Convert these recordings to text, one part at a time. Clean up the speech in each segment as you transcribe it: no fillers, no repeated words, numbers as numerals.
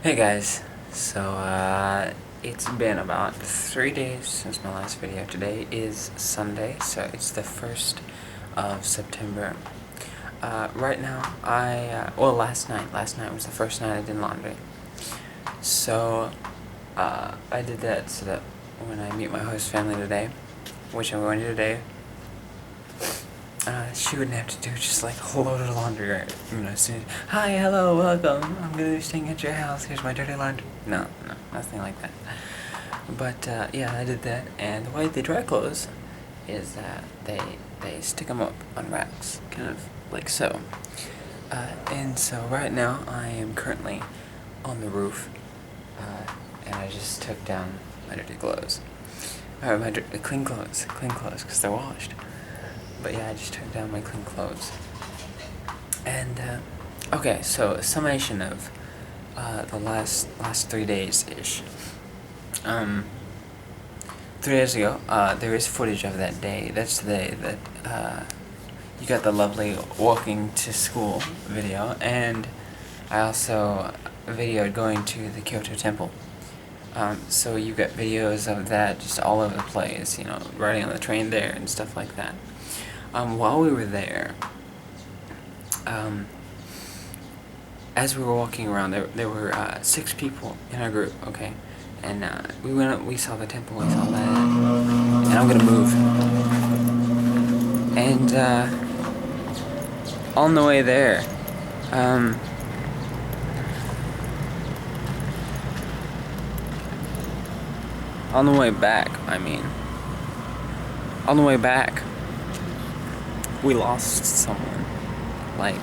Hey guys, it's been about 3 days since my last video. Today is Sunday, so it's the 1st of September. Right now, last night was the first night I did laundry. So, I did that so that when I meet my host family today, which I'm going to today, she wouldn't have to do just like a load of laundry, right? Soon, hi, hello, welcome, I'm gonna be staying at your house, here's my dirty laundry. No, nothing like that. But, yeah, I did that, and the way they dry clothes is that they stick them up on racks, kind of like so. And so right now, I am currently on the roof, and I just took down my dirty clothes. My clean clothes, because they're washed. But yeah, I just took down my clean clothes. And, okay, so a summation of the last 3 days-ish. 3 days ago, there is footage of that day. That's the day that you got the lovely walking to school video, and I also videoed going to the Kyoto Temple. So you got videos of that just all over the place, riding on the train there and stuff like that. While we were there, as we were walking around, there were 6 people in our group, okay? And we went up, we saw the temple, we saw that, and I'm gonna move. And on the way there, on the way back, we lost someone. Like,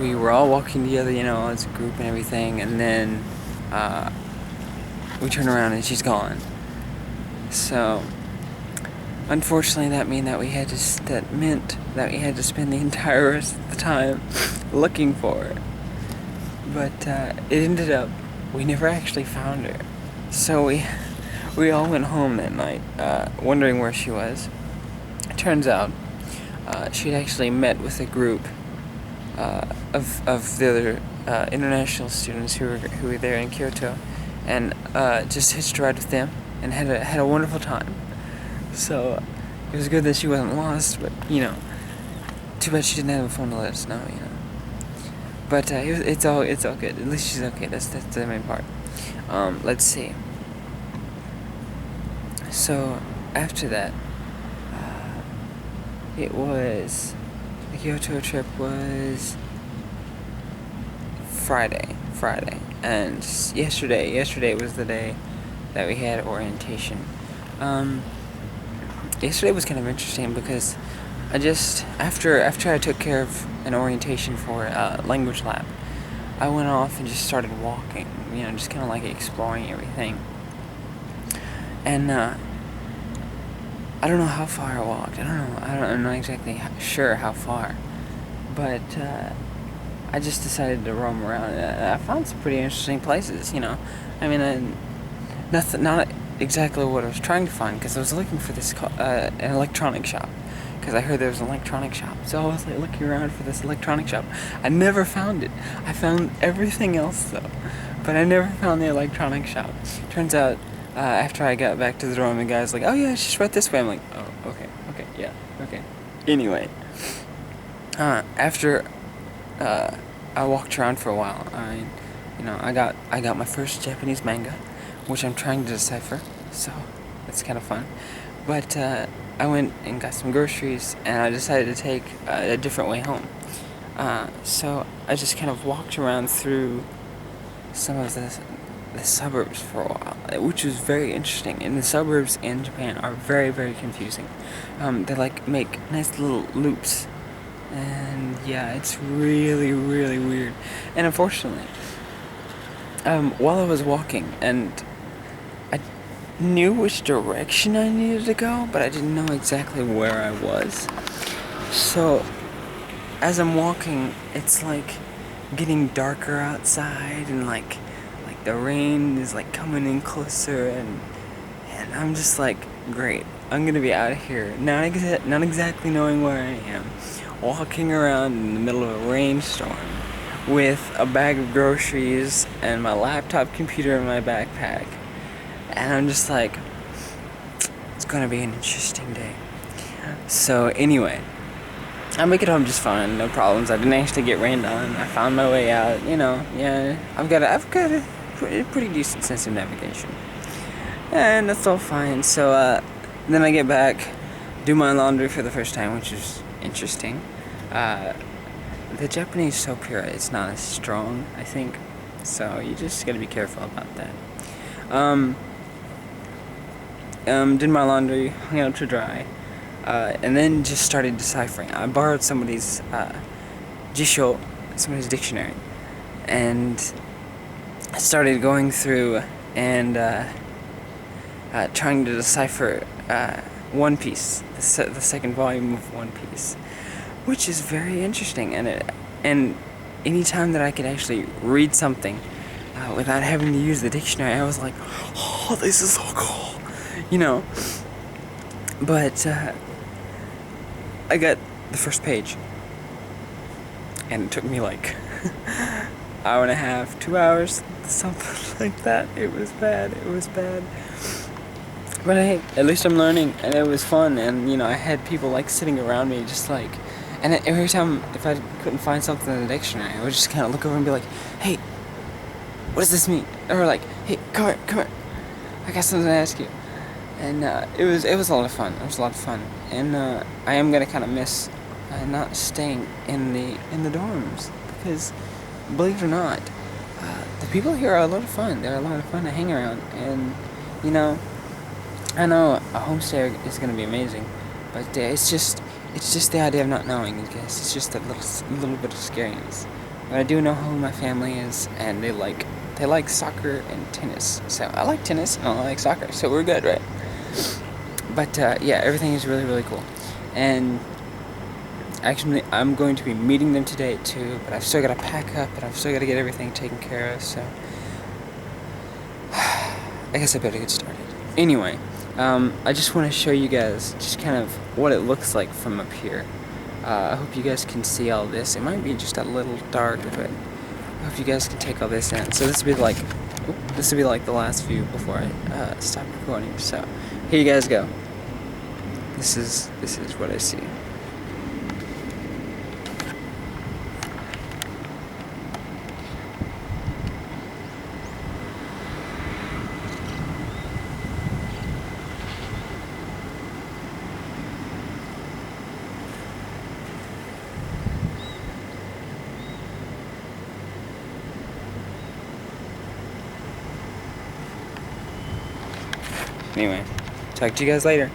we were all walking together, as a group and everything, and then, we turn around and she's gone. So, unfortunately, that meant that we had to spend the entire rest of the time looking for her. But, it ended up, we never actually found her. So we all went home that night, wondering where she was. It turns out, she'd actually met with a group of the other international students who were there in Kyoto, and just hitched a ride with them and had a wonderful time. So it was good that she wasn't lost, but too bad she didn't have a phone to let us know. But it's all good. At least she's okay. That's the main part. Let's see. So after that, the Kyoto trip was Friday, and yesterday was the day that we had orientation. Yesterday was kind of interesting because after I took care of an orientation for language lab, I went off and just started walking, just kind of like exploring everything. And I don't know how far I walked. I'm not exactly sure how far, but I just decided to roam around. I found some pretty interesting places. Not exactly what I was trying to find, because I was looking for this an electronic shop, because I heard there was an electronic shop. So I was looking around for this electronic shop. I never found it. I found everything else though, but I never found the electronic shop. Turns out, after I got back to the dorm, the guy's like, "Oh yeah, it's just right this way." I'm like, "Oh, okay, yeah, okay." Anyway, after I walked around for a while, I got my first Japanese manga, which I'm trying to decipher, so it's kind of fun. But I went and got some groceries, and I decided to take a different way home. So I just kind of walked around through some of the suburbs for a while, which was very interesting. And the suburbs in Japan are very, very confusing. They make nice little loops, and yeah, it's really, really weird. And unfortunately, while I was walking, and I knew which direction I needed to go, but I didn't know exactly where I was. So as I'm walking, it's like getting darker outside, and like the rain is coming in closer, and I'm just like, great, I'm gonna be out of here. Not exactly knowing where I am, walking around in the middle of a rainstorm with a bag of groceries and my laptop computer in my backpack. And I'm just like, it's gonna be an interesting day. So anyway, I make it home just fine, no problems. I didn't actually get rained on. I found my way out, yeah. I've got a pretty decent sense of navigation. And that's all fine. So then I get back, do my laundry for the first time, which is interesting. The Japanese soap here, it's not as strong, I think. So you just gotta be careful about that. Did my laundry, hung it up to dry, and then just started deciphering. I borrowed somebody's jisho, somebody's dictionary, and I started going through and trying to decipher One Piece, the second volume of One Piece, which is very interesting. And any time that I could actually read something without having to use the dictionary, I was like, oh, this is so cool. But I got the first page, and it took me like hour and a half, 2 hours, something like that. It was bad. But hey, at least I'm learning, and it was fun, and I had people like sitting around me, just like, and every time if I couldn't find something in the dictionary, I would just kind of look over and be like, hey, what does this mean? Or like, hey, come here, I got something to ask you. And it was a lot of fun. And I am gonna kind of miss not staying in the dorms, because believe it or not, the people here are a lot of fun. They're a lot of fun to hang around, and I know a homestay is gonna be amazing, but it's just the idea of not knowing. I guess it's just a little bit of scariness. But I do know who my family is, and they like soccer and tennis. So I like tennis and I like soccer, so we're good, right? But yeah, everything is really, really cool. And actually, I'm going to be meeting them today too, but I've still got to pack up, and I've still got to get everything taken care of, so I guess I better get started. Anyway, I just want to show you guys just kind of what it looks like from up here. I hope you guys can see all this. It might be just a little dark, but I hope you guys can take all this in. So this will be like the last view before I stop recording. So here you guys go. This is what I see. Anyway, talk to you guys later.